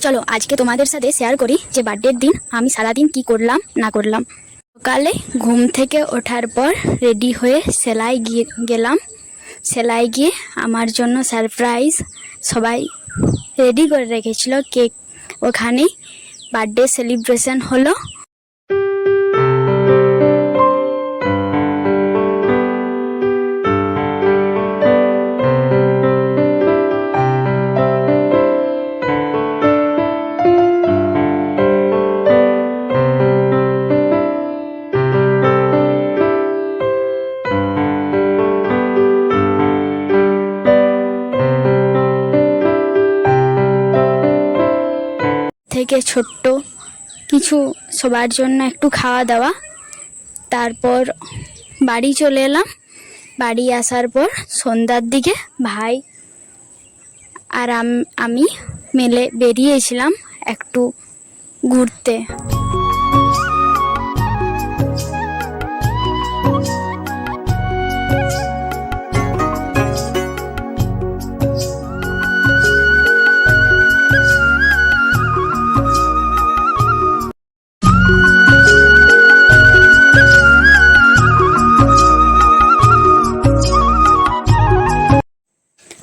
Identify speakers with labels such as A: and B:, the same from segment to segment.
A: চলো আজকে তোমাদের সাথে শেয়ার করি যে বার্থডের দিন আমি সারাদিন কি করলাম না করলাম। সকালে ঘুম থেকে ওঠার পর রেডি হয়ে সেলাই গেলাম। সেলাই গিয়ে আমার জন্য সারপ্রাইজ সবাই রেডি করে রেখেছিল, কেক ওখানেই বার্থডে সেলিব্রেশন হলো। থেকে ছোট্ট কিছু সবার জন্য একটু খাওয়া দাওয়া, তারপর বাড়ি চলে এলাম। বাড়ি আসার পর সন্ধ্যার দিকে ভাই আর আমি মিলে বেরিয়েছিলাম একটু ঘুরতে।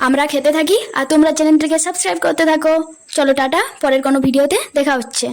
A: আমরা খেতে থাকি আর তোমরা চ্যানেলটিকে সাবস্ক্রাইব করতে থাকো। চলো টাটা, পরের কোনো ভিডিওতে দেখা হচ্ছে।